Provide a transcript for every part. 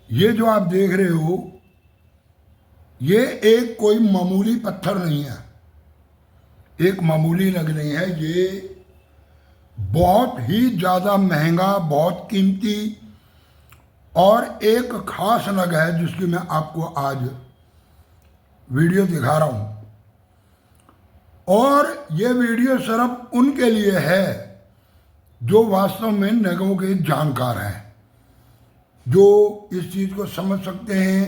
ये जो आप देख रहे हो, ये एक कोई मामूली पत्थर नहीं है, एक मामूली नग नहीं है। ये बहुत ही ज़्यादा महंगा, बहुत कीमती और एक खास नग है जिसकी मैं आपको आज वीडियो दिखा रहा हूँ। और ये वीडियो सिर्फ उनके लिए है जो वास्तव में नगों के जानकार हैं, जो इस चीज़ को समझ सकते हैं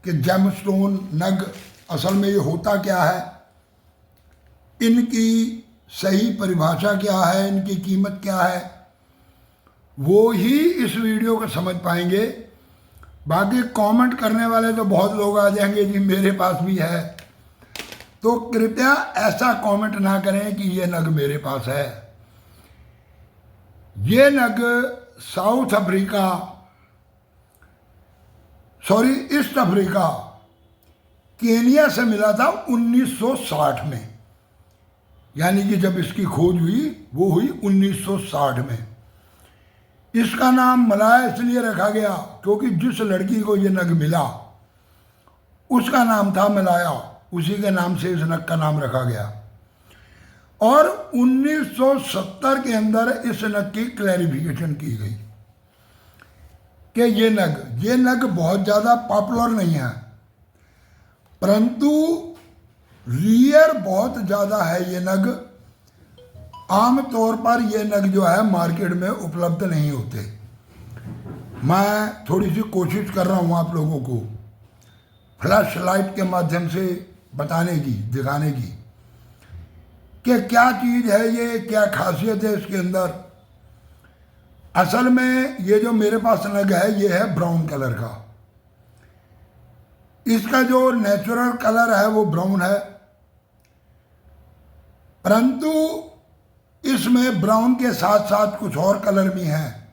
कि जेमस्टोन नग असल में ये होता क्या है, इनकी सही परिभाषा क्या है, इनकी कीमत क्या है, वो ही इस वीडियो को समझ पाएंगे। बाकी कमेंट करने वाले तो बहुत लोग आ जाएंगे जी मेरे पास भी है, तो कृपया ऐसा कमेंट ना करें कि ये नग मेरे पास है। ये नग south Africa, sorry east Africa, Kenya से मिला था 1960 में। यानी कि जब इसकी खोज हुई वो हुई 1960 में। इसका नाम मलाया इसलिए रखा गया क्योंकि जिस लड़की को ये नग मिला उसका नाम था मलाया, उसी के नाम से इस नग का नाम रखा गया। और 1970 के अंदर इस नग की क्लैरिफिकेशन की गई कि ये नग बहुत ज़्यादा पॉपुलर नहीं है, परंतु रियर बहुत ज़्यादा है। ये नग आम तौर पर ये नग जो है मार्केट में उपलब्ध नहीं होते। मैं थोड़ी सी कोशिश कर रहा हूँ आप लोगों को फ्लैश लाइट के माध्यम से बताने की, दिखाने की कि क्या चीज़ है ये, क्या खासियत है इसके अंदर। असल में ये जो मेरे पास नग है ये है ब्राउन कलर का। इसका जो नेचुरल कलर है वो ब्राउन है, परंतु इसमें ब्राउन के साथ साथ कुछ और कलर भी हैं।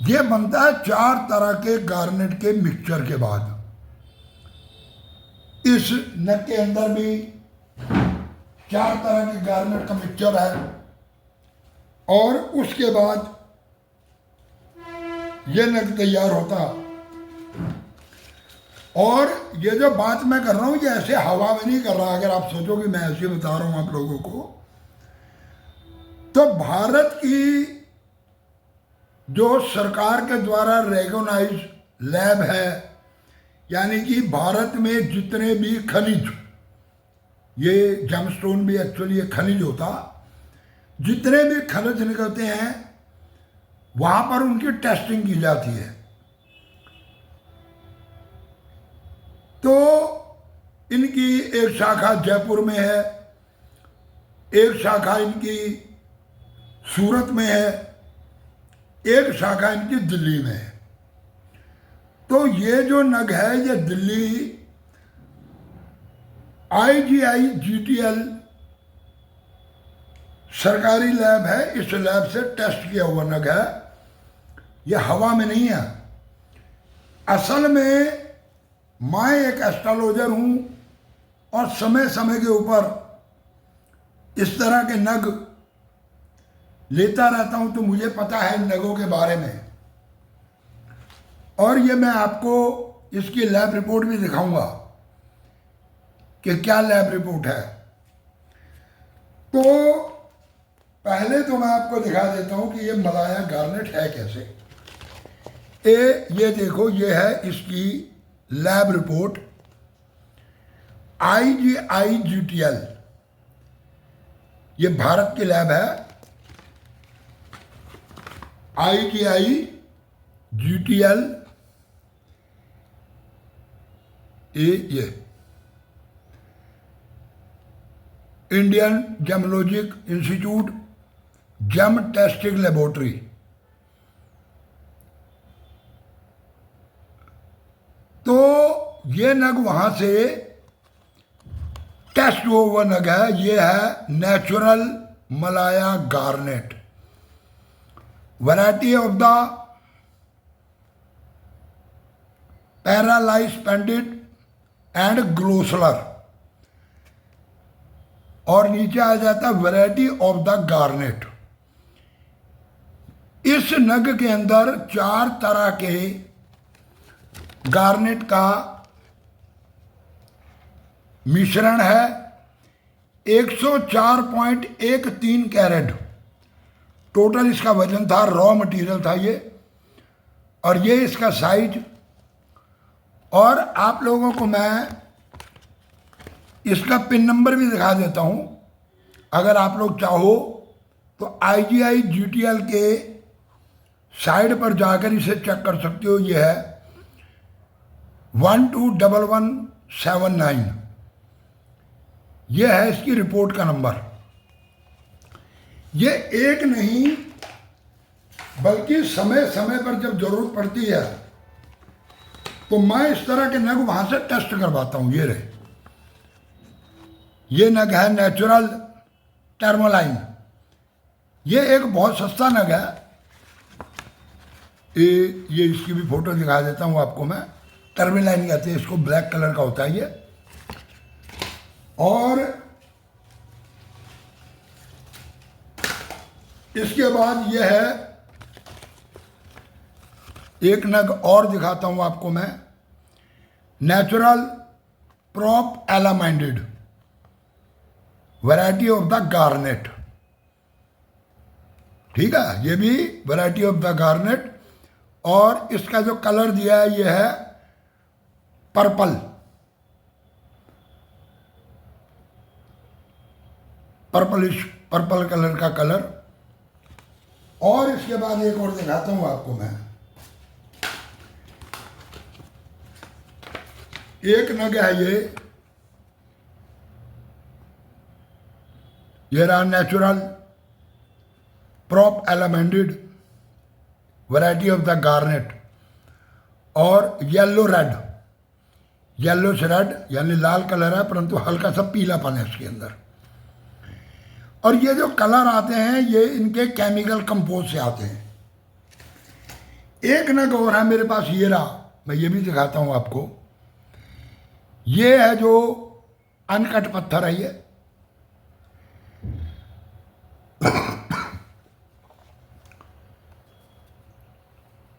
ये बनता है 4 तरह के गार्नेट के मिक्सचर के बाद। इस नग के अंदर भी 4 तरह के गार्नेट का मिक्सचर है और उसके बाद ये नग तैयार होता। और ये जो बात मैं कर रहा हूँ ये ऐसे हवा में नहीं कर रहा। अगर आप सोचो कि मैं ऐसे बता रहा हूँ आप लोगों को, तो भारत की जो सरकार के द्वारा रेगोनाइज लैब है, यानी कि भारत में जितने भी खनिज, ये जेमस्टोन भी एक्चुअली ये खनिज होता, जितने भी खनिज निकलते हैं वहाँ पर उनकी टेस्टिंग की जाती है। तो इनकी एक शाखा जयपुर में है, एक शाखा इनकी सूरत में है, एक शाखा इनकी दिल्ली में है। तो ये जो नग है ये दिल्ली IGI-GTL सरकारी लैब है, इस लैब से टेस्ट किया हुआ नग है। ये हवा में नहीं है। असल में मैं एक एस्ट्रोलॉजर हूँ और समय समय के ऊपर इस तरह के नग लेता रहता हूँ, तो मुझे पता है नगों के बारे में। और ये मैं आपको इसकी लैब रिपोर्ट भी दिखाऊंगा कि क्या लैब रिपोर्ट है। तो पहले तो मैं आपको दिखा देता हूँ कि ये मलाया गार्नेट है कैसे। ये देखो, ये है इसकी लैब रिपोर्ट IGI-GTL, ये भारत की लैब है। IGI-GTL ये Indian gemological institute gem testing laboratory. तो ये नग वहां से टेस्ट हुआ नग है। ये है natural Malaya garnet, variety of the पैरालाइस पेंडिट एंड ग्लोसलर, और नीचे आ जाता है वैरायटी ऑफ द गार्नेट। इस नग के अंदर 4 तरह के गार्नेट का मिश्रण है। 104.13 कैरेट टोटल इसका वजन था, रॉ मटेरियल था ये। और ये इसका साइज। और आप लोगों को मैं इसका पिन नंबर भी दिखा देता हूं, अगर आप लोग चाहो तो IGI GTL के साइड पर जाकर इसे चेक कर सकते हो। ये है 121179। ये है इसकी रिपोर्ट का नंबर। ये एक नहीं बल्कि समय समय पर जब जरूरत पड़ती है तो मैं इस तरह के नग वहां से टेस्ट करवाता हूं। ये रहे, ये नग है नेचुरल टर्मोलाइन। ये एक बहुत सस्ता नग है। ये इसकी भी फोटो दिखा देता हूं आपको मैं। टर्मोलाइन कहते हैं इसको, ब्लैक कलर का होता है ये। और इसके बाद ये है एक नग और दिखाता हूं आपको मैं, natural pyrope almandine, variety of the garnet. ठीक है, ये भी वैरायटी ऑफ द गार्नेट। और इसका जो कलर दिया है ये है पर्पल, पर्पल कलर का कलर। और इसके बाद एक और दिखाता हूं आपको मैं, एक नग है ये रहा natural pyrope almandine, variety of the garnet. और येलो रेड, येलो से रेड यानी लाल कलर है, परंतु हल्का सा पीलापन है इसके अंदर। और ये जो कलर आते हैं ये इनके केमिकल कंपोज से आते हैं। एक नग और है मेरे पास, ये रहा, मैं ये भी दिखाता हूं आपको। ये है जो अनकट पत्थर है ये।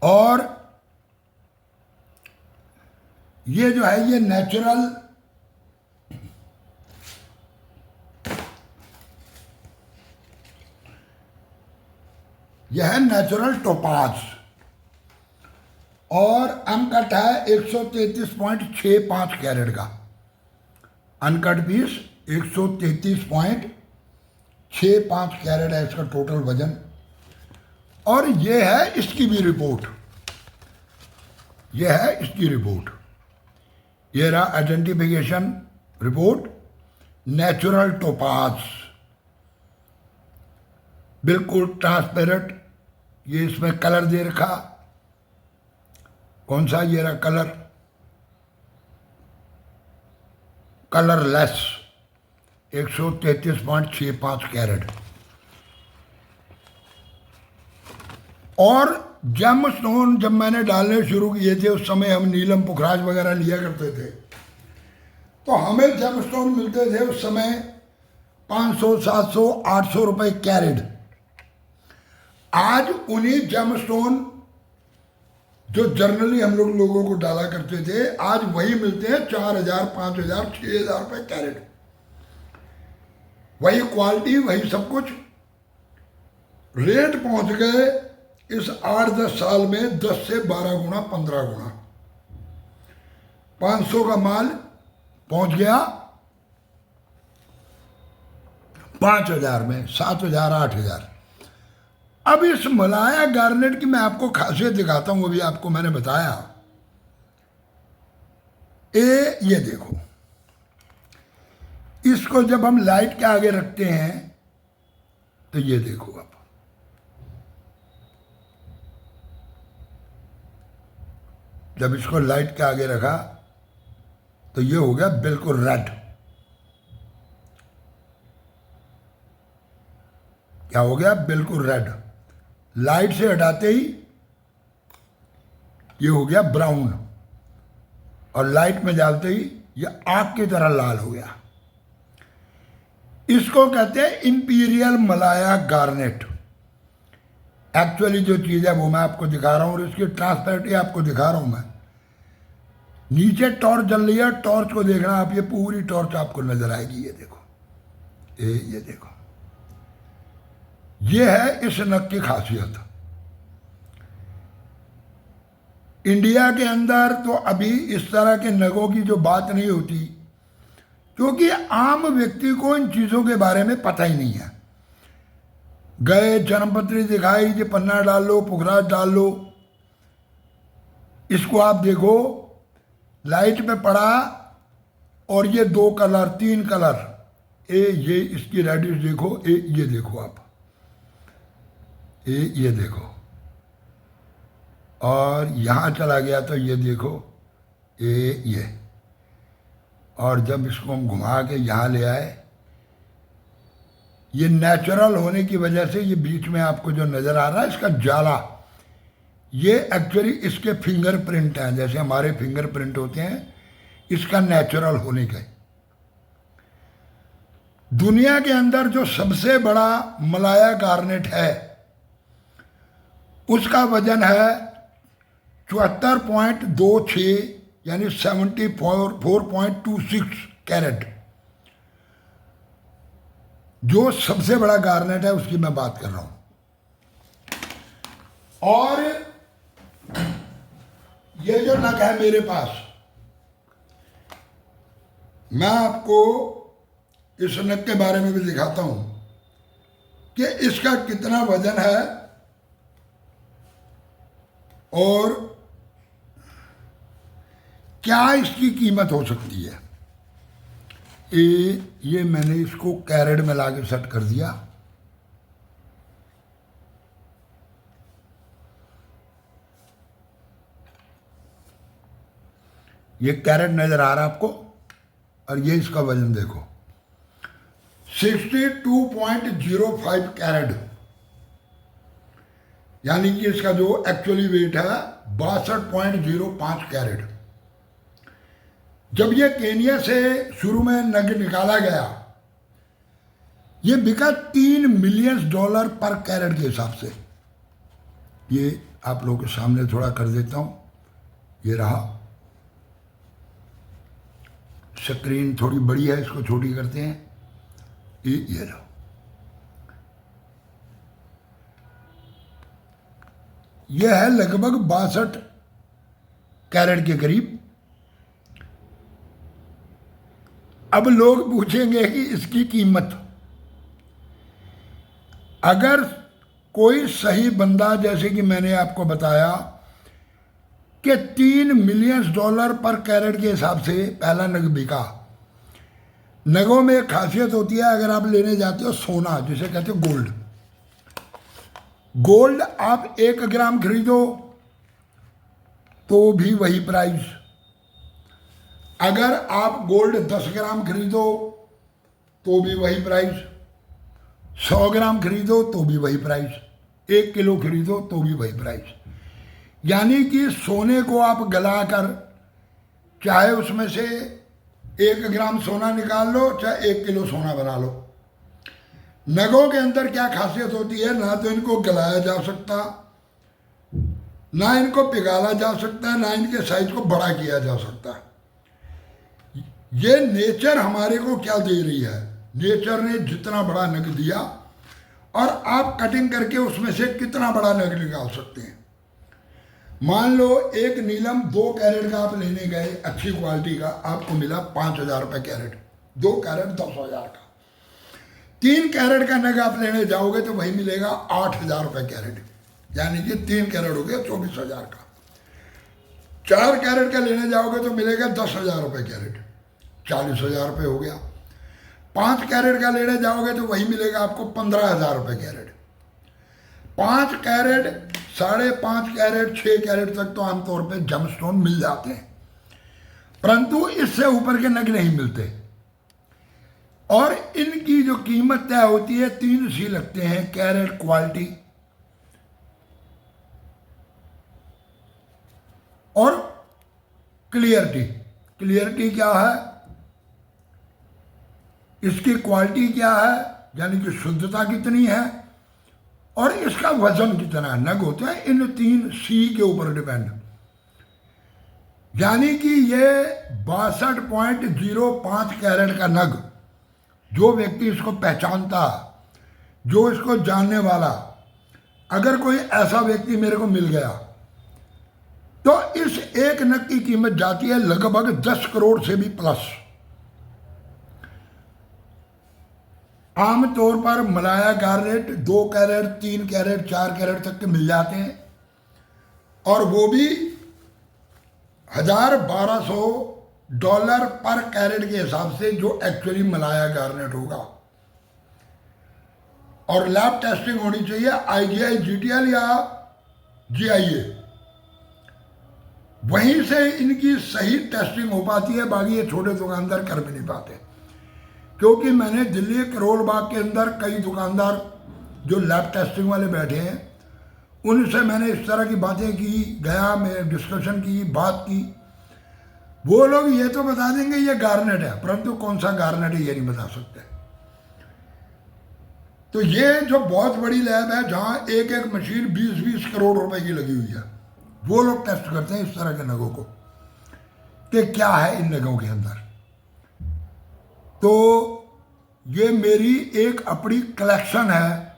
और ये जो है ये नेचुरल यह है नेचुरल टोपाज। और अनकट है 133.65 कैरेट का अनकट पीस। 133.65 कैरेट है इसका टोटल वजन। और ये है इसकी भी रिपोर्ट, ये है इसकी रिपोर्ट। ये रहा आइडेंटिफिकेशन रिपोर्ट, नेचुरल टोपाज, बिल्कुल ट्रांसपेरेंट। ये इसमें कलर दे रखा, कौन सा, ये रहा कलर, कलरलेस, 133.65 कैरेट। और जेम स्टोन जब मैंने डालने शुरू किए थे उस समय हम नीलम पुखराज वगैरह लिया करते थे, तो हमें जेम स्टोन मिलते थे उस समय 500, 700, 800 रुपए कैरेट। आज उन्हीं जेम स्टोन जो जर्नली हम लोगों को डाला करते थे, आज वही मिलते हैं 4000, 5000, 6000 रुपए कैरेट। वही क्वालिटी, वही सब कुछ। रेट पहुंच गए इस 8-10 साल में 10 से 12 गुना, 15 गुना। 500 का माल पहुंच गया 5000 में, 7000, 8000। अब इस मलाया गार्नेट की मैं आपको खासियत दिखाता हूं, वो भी आपको मैंने बताया। ये देखो, इसको जब हम लाइट के आगे रखते हैं तो ये देखो आप, जब इसको लाइट के आगे रखा तो ये हो गया बिल्कुल रेड। क्या हो गया? बिल्कुल रेड। लाइट से हटाते ही ये हो गया ब्राउन, और लाइट में डालते ही ये आग की तरह लाल हो गया। इसको कहते हैं इंपीरियल मलाया गार्नेट। एक्चुअली जो चीज़ है वो मैं आपको दिखा रहा हूँ, और इसकी ट्रांसपेरेंटी आपको दिखा रहा हूँ मैं। नीचे टॉर्च जल रही है, टॉर्च को देखना आप, ये पूरी टॉर्च आपको नजर आएगी। ये देखो, ये देखो, ये है इस नग की खासियत। इंडिया के अंदर तो अभी इस तरह के नगों की जो बात नहीं होती, क्योंकि आम व्यक्ति को इन चीजों के बारे में पता ही नहीं है। गए जन्मपत्री दिखाई, ये पन्ना डाल लो, पुखराज डाल लो, इसको आप देखो लाइट में पड़ा, और ये 2 कलर 3 कलर, ये इसकी रेडिश देखो, ये देखो आप, ये देखो, और यहां चला गया तो ये देखो, ये, और जब इसको हम घुमा के यहां ले आए, ये नेचुरल होने की वजह से ये बीच में आपको जो नजर आ रहा है इसका जाला, ये एक्चुअली इसके फिंगरप्रिंट हैं, जैसे हमारे फिंगरप्रिंट होते हैं, इसका नेचुरल होने का। दुनिया के अंदर जो सबसे बड़ा मलाया गार्नेट है, उसका वजन है 74.26 यानी 74.26 कैरेट। जो सबसे बड़ा गार्नेट है उसकी मैं बात कर रहा हूं। और ये जो नग है मेरे पास, मैं आपको इस नग के बारे में भी दिखाता हूं कि इसका कितना वजन है और क्या इसकी कीमत हो सकती है। ये मैंने इसको कैरेट में लाके सेट कर दिया। ये कैरेट नजर आ रहा है आपको, और ये इसका वजन देखो 62.05 कैरेट, यानी कि इसका जो एक्चुअली वेट है 62.05 कैरेट। जब ये केनिया से शुरू में नग निकाला गया, ये बिका $3 मिलियन पर कैरेट के हिसाब से। ये आप लोगों के सामने थोड़ा कर देता हूं, ये रहा। स्क्रीन थोड़ी बड़ी है, इसको छोटी करते हैं। ये लो, ये है लगभग 62 कैरेट के करीब। अब लोग पूछेंगे कि इसकी कीमत, अगर कोई सही बंदा, जैसे कि मैंने आपको बताया कि $3 मिलियन पर कैरेट के हिसाब से पहला नग बिका। नगों में एक खासियत होती है, अगर आप लेने जाते हो सोना, जिसे कहते हो गोल्ड, गोल्ड आप 1 ग्राम खरीदो तो भी वही प्राइस, अगर आप गोल्ड 10 ग्राम खरीदो तो भी वही प्राइस, 100 ग्राम खरीदो तो भी वही प्राइस, 1 किलो खरीदो तो भी वही प्राइस। यानी कि सोने को आप गलाकर, चाहे उसमें से 1 ग्राम सोना निकाल लो, चाहे 1 किलो सोना बना लो। नगों के अंदर क्या खासियत होती है, ना तो इनको गलाया जा सकता, ना इनको पिघाला जा सकता, ना इनके साइज को बड़ा किया जा सकता। ये नेचर हमारे को क्या दे रही है, नेचर ने जितना बड़ा नग दिया, और आप कटिंग करके उसमें से कितना बड़ा नग निकाल सकते हैं। मान लो एक नीलम 2 कैरेट का आप लेने गए, अच्छी क्वालिटी का, आपको मिला 5,000 रुपये कैरेट, 2 कैरेट 10,000 का। 3 कैरेट का नग आप लेने जाओगे तो वही मिलेगा 8,000 रुपये कैरेट, यानी कि 3 कैरेट हो गया 24,000 का। 4 कैरेट का लेने जाओगे तो मिलेगा 10,000 रुपये कैरेट, 40,000 रुपये हो गया। 5 कैरेट का लेने जाओगे तो वही मिलेगा आपको 15,000 रुपये कैरेट। 5 कैरेट, 5.5 कैरेट, 6 कैरेट तक तो आमतौर पे जमस्टोन मिल जाते हैं, परंतु इससे ऊपर के नग नहीं मिलते। और इनकी जो कीमत तय होती है 3 सी लगते हैं, कैरेट, क्वालिटी और क्लियरिटी। क्लियरिटी क्या है, इसकी क्वालिटी क्या है, यानी कि शुद्धता कितनी है, और इसका वजन कितना है। नग होते हैं इन 3 सी के ऊपर डिपेंड। यानी कि ये 62.05 कैरेट का नग, जो व्यक्ति इसको पहचानता, जो इसको जानने वाला, अगर कोई ऐसा व्यक्ति मेरे को मिल गया तो इस एक नग की कीमत जाती है लगभग 10 करोड़ से भी प्लस। आमतौर पर Malaya garnet 2 carat, 3 carat, 4 carat तक के मिल जाते हैं, और वो भी $1,000-1,200 पर कैरेट के हिसाब से, जो एक्चुअली मलाया गार्नेट होगा। और लैब टेस्टिंग होनी चाहिए IGI, GTL या GIA, वहीं से इनकी सही टेस्टिंग हो पाती है। बाकी ये छोटे दुकानदार कर भी नहीं पाते, क्योंकि मैंने दिल्ली करोल बाग के अंदर कई दुकानदार जो लैब टेस्टिंग वाले बैठे हैं, उनसे मैंने इस तरह की बातें की, गया मैं डिस्कशन की, बात की। वो लोग ये तो बता देंगे ये गार्नेट है, परंतु कौन सा गार्नेट है ये नहीं बता सकते। तो ये जो बहुत बड़ी लैब है, जहाँ एक एक मशीन 20-20 करोड़ रुपए की लगी हुई है, वो लोग टेस्ट करते हैं इस तरह के नगों को कि क्या है इन नगों के अंदर। तो ये मेरी एक अपनी कलेक्शन है।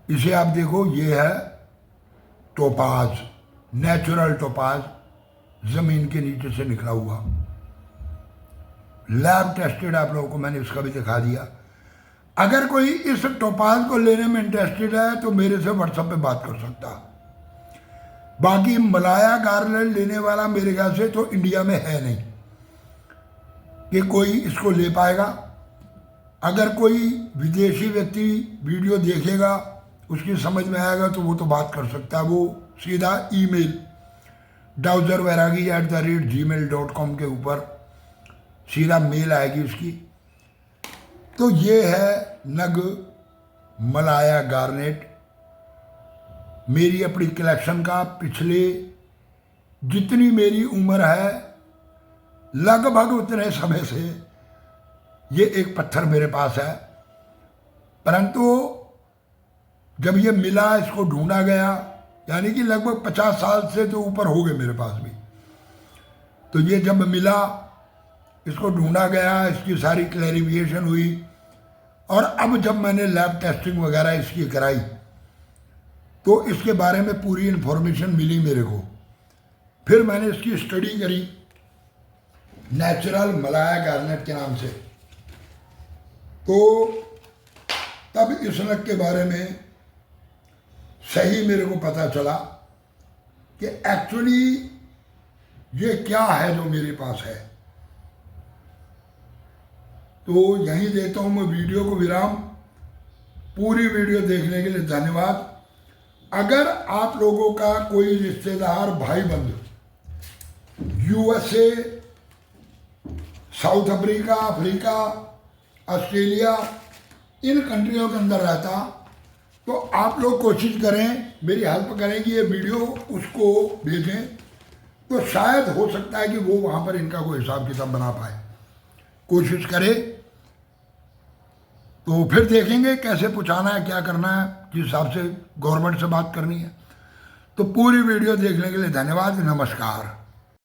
इसे आप देखो, ये है टोपाज, नेचुरल टोपाज, जमीन के नीचे से निकला हुआ, लैब टेस्टेड। आप लोगों को मैंने इसका भी दिखा दिया। अगर कोई इस टोपाज को लेने में इंटरेस्टेड है तो मेरे से व्हाट्सएप पे बात कर सकता। बाकी मलाया गार्नेट लेने वाला मेरे ख्याल से तो इंडिया में है नहीं कि कोई इसको ले पाएगा। अगर कोई विदेशी व्यक्ति वीडियो देखेगा, उसकी समझ में आएगा, तो वो तो बात कर सकता है। वो सीधा ईमेल dowservairagi@gmail.com के ऊपर सीधा मेल आएगी उसकी। तो ये है नग मलाया गार्नेट, मेरी अपनी कलेक्शन का। पिछले जितनी मेरी उम्र है, लगभग उतने समय से ये एक पत्थर मेरे पास है। परंतु जब ये मिला, इसको ढूंढा गया, यानी कि लगभग 50 साल से तो ऊपर हो गए मेरे पास भी। तो ये जब मिला, इसको ढूंढा गया, इसकी सारी क्लैरिफिकेशन हुई, और अब जब मैंने लैब टेस्टिंग वगैरह इसकी कराई तो इसके बारे में पूरी इन्फॉर्मेशन मिली मेरे को। फिर मैंने इसकी स्टडी करी नेचुरल मलाया गार्नेट के नाम से। तो तब इस नग के बारे में सही मेरे को पता चला कि एक्चुअली ये क्या है जो मेरे पास है। तो यहीं देता हूँ मैं वीडियो को विराम। पूरी वीडियो देखने के लिए धन्यवाद। अगर आप लोगों का कोई रिश्तेदार, भाई बंधु USA, साउथ अफ्रीका, ऑस्ट्रेलिया, इन कंट्रियों के अंदर रहता, तो आप लोग कोशिश करें, मेरी हेल्प करें कि ये वीडियो उसको भेजें, तो शायद हो सकता है कि वो वहाँ पर इनका कोई हिसाब किताब बना पाए। कोशिश करें, तो फिर देखेंगे कैसे पहुँचाना है, क्या करना है, किस हिसाब से गवर्नमेंट से बात करनी है। तो पूरी वीडियो देखने के लिए धन्यवाद। नमस्कार।